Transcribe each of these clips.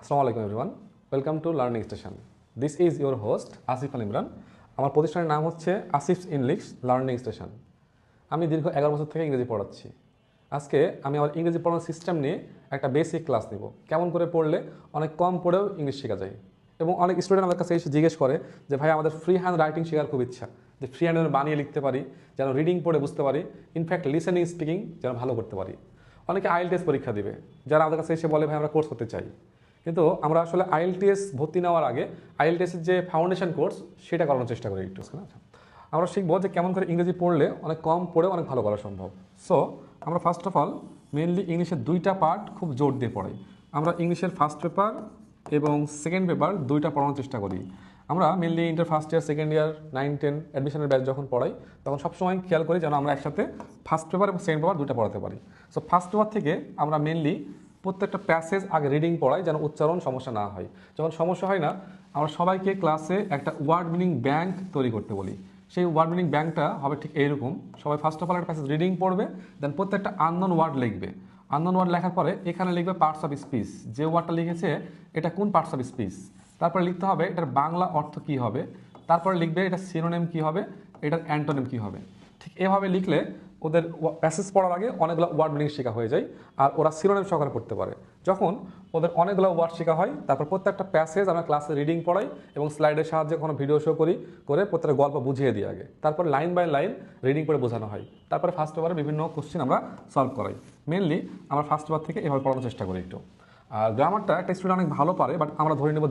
আসসালামু আলাইকুম everyone, welcome to learning station. This is your host Asif Al Imran. আমার প্রতিষ্ঠানের নাম হচ্ছে আসিফস ইংলিশ লার্নিং স্টেশন। আমি দীর্ঘ 11 বছর থেকে ইংরেজি পড়াচ্ছি। আজকে আমি আমার ইংরেজি পড়ানোর সিস্টেম নিয়ে একটা বেসিক ক্লাস নিব, কেমন করে পড়লে অনেক কম পড়েও ইংলিশ শেখা যায়। এবং অনেক স্টুডেন্ট আমার কাছে এসে জিজ্ঞেস করে যে ভাই আমাদের ফ্রি হ্যান্ড রাইটিং শেখার খুব ইচ্ছা, যে ফ্রি হ্যান্ড বানিয়ে লিখতে পারি, যেন রিডিং পড়ে বুঝতে পারি, ইনফ্যাক্ট লিসেনিং স্পিকিং যেন ভালো করতে পারি। অনেকে আইএলটিএস পরীক্ষা দিবে, যারা আমাদের কাছে এসে বলে ভাই আমরা কোর্স করতে চাই। কিন্তু আমরা আসলে আইএলটিএস ভর্তি নেওয়ার আগে আইএলটিএসের যে ফাউন্ডেশন কোর্স সেটা করানোর চেষ্টা করি একটু। আমরা শিখবো যে কেমন করে ইংরেজি পড়লে অনেক কম পড়ে অনেক ভালো করা সম্ভব। সো আমরা ফার্স্ট অফ অল মেনলি ইংলিশের দুইটা পার্ট খুব জোর দিয়ে পড়াই। আমরা ইংলিশের ফার্স্ট পেপার এবং সেকেন্ড পেপার দুইটা পড়ানোর চেষ্টা করি। আমরা mainly inter first year, second year, 9-10 অ্যাডমিশনের ব্যাচ যখন পড়াই তখন সবসময় খেয়াল করি যেন আমরা একসাথে ফার্স্ট পেপার এবং সেকেন্ড পেপার দুইটা পড়াতে পারি। সো ফার্স্ট পেপার থেকে আমরা মেনলি প্রত্যেকটা প্যাসেজ আগে রিডিং পড়াই যেন উচ্চারণ সমস্যা না হয়। যখন সমস্যা হয় না, আমরা সবাইকে ক্লাসে একটা ওয়ার্ড মিনিং ব্যাংক তৈরি করতে বলি। সেই ওয়ার্ড মিনিং ব্যাংকটা হবে ঠিক এইরকম: সবাই ফার্স্ট অফ অল একটা প্যাসেজ রিডিং পড়বে, দেন প্রত্যেকটা আননোন ওয়ার্ড লিখবে। আননোন ওয়ার্ড লেখার পরে এখানে লিখবে পার্টস অফ স্পিচ, যে ওয়ার্ডটা লিখেছে এটা কোন পার্টস অফ স্পিচ। তারপরে লিখতে হবে এটার বাংলা অর্থ কী হবে, তারপরে লিখবে এটা সিনোনিম কী হবে, এটার অ্যান্টোনিম কী হবে। ঠিক এভাবে লিখলে ওদের প্যাসেজ পড়ার আগে অনেকগুলো ওয়ার্ড মিনিং শেখা হয়ে যায়, আর ওরা সিনোনিম সহকারে পড়তে পারে। যখন ওদের অনেকগুলো ওয়ার্ড শেখা হয়, তারপর প্রত্যেকটা প্যাসেজ আমরা ক্লাসে রিডিং পড়াই এবং স্লাইডের সাহায্যে কোনো ভিডিও শো করি, করে প্রত্যেকটা গল্প বুঝিয়ে দিই আগে। তারপর লাইন বাই লাইন রিডিং করে বোঝানো হয়। তারপরে ফার্স্ট পেপারে বিভিন্ন কোশ্চেন আমরা সলভ করাই। মেনলি আমরা ফার্স্ট পেপার থেকে এভাবে পড়ানোর চেষ্টা করি একটু। আর গ্রামারটা একটা স্টুডেন্ট অনেক ভালো পারে, বাট আমরা ধরে নেব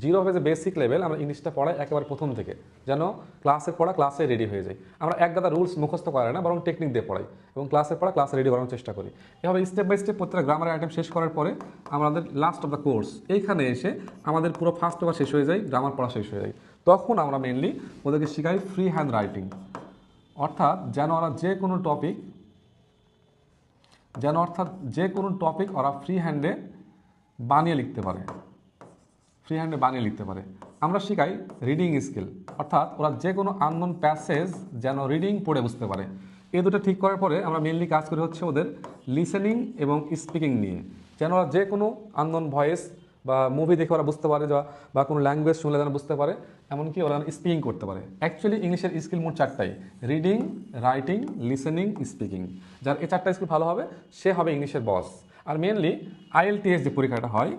জিরো হবে যে বেসিক লেভেল। আমরা ইংলিশটা পড়াই একেবারে প্রথম থেকে, যেন ক্লাসের পড়া ক্লাসে রেডি হয়ে যায়। আমরা এক গাদা রুলস মুখস্থ করাই না, বরং টেকনিক দিয়ে পড়াই এবং ক্লাসের পড়া ক্লাসে রেডি করানোর চেষ্টা করি। এভাবে স্টেপ বাই স্টেপ প্রত্যেকটা গ্রামারের আইটেম শেষ করার পরে আমাদের লাস্ট অফ দ্য কোর্স এইখানে এসে আমাদের পুরো ফার্স্ট পেপার শেষ হয়ে যায়, গ্রামার পড়া শেষ হয়ে যায়। তখন আমরা মেনলি ওদেরকে শেখাই ফ্রি হ্যান্ড রাইটিং, অর্থাৎ যেন ওরা যে কোনো টপিক ওরা ফ্রি হ্যান্ডে বানিয়ে লিখতে পারে। আমরা শেখাই রিডিং স্কিল, অর্থাৎ ওরা যে কোনো আননোন প্যাসেজ যেন রিডিং পড়ে বুঝতে পারে। এই দুটো ঠিক করার পরে আমরা মেনলি কাজ করি হচ্ছে ওদের লিসেনিং এবং স্পিকিং নিয়ে, যেন ওরা যে কোনো আননোন ভয়েস বা মুভি দেখে ওরা বুঝতে পারে, বা কোনো ল্যাঙ্গুয়েজ শুনলে যেন বুঝতে পারে, এমনকি ওরা স্পিকিং করতে পারে। অ্যাকচুয়ালি ইংলিশের স্কিল মোট চারটাই: রিডিং, রাইটিং, লিসেনিং, স্পিকিং। যার এই চারটা স্কিল ভালো হবে সে হবে ইংলিশের বস। আর মেনলি আইএলটিএস যে পরীক্ষাটা হয়,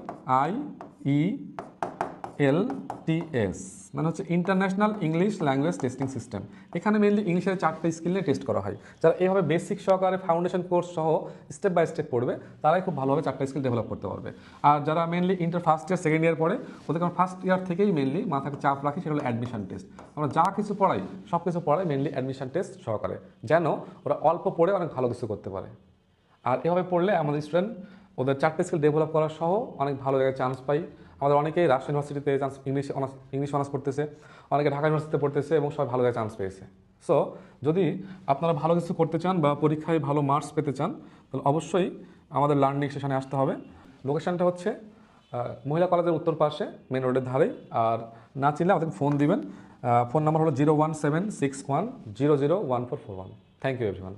IELTS মানে হচ্ছে international English language testing system. এখানে মেনলি ইংলিশের চারটে স্কিল নিয়ে টেস্ট করা হয়। যারা এইভাবে বেসিক সহকারে ফাউন্ডেশন কোর্স সহ স্টেপ বাই স্টেপ পড়বে, তারাই খুব ভালোভাবে চারটে স্কিল ডেভেলপ করতে পারবে। আর যারা mainly inter first year, second year পড়ে, ওদেরকে আমরা ফার্স্ট ইয়ার থেকেই মেনলি মাথাকে চাপ রাখি, সেটা হলো অ্যাডমিশন টেস্ট। আমরা যা কিছু পড়াই সব কিছু পড়াই মেনলি অ্যাডমিশন টেস্ট সহকারে, যেন ওরা অল্প পড়ে অনেক ভালো কিছু করতে পারে। আর এভাবে পড়লে আমাদের স্টুডেন্ট ওদের চারটে স্কিল ডেভেলপ করা সহ অনেক ভালো জায়গায় চান্স পাই। আমাদের অনেকেই রাজশাহী ইউনিভার্সিটিতে ইংলিশ অনার্স পড়তেছে, অনেকে ঢাকা ইউনিভার্সিটিতে পড়তেছে এবং সবাই ভালো জায়গায় চান্স পেয়েছে। সো যদি আপনারা ভালো কিছু করতে চান বা পরীক্ষায় ভালো মার্কস পেতে চান, তাহলে অবশ্যই আমাদের লার্নিং সেশনে আসতে হবে। লোকেশনটা হচ্ছে মহিলা কলেজের উত্তর পাশে, মেন রোডের ধারেই। আর না চিনলে আমাদেরকে ফোন দিবেন। ফোন নাম্বার হলো 01761001441। Thank you everyone.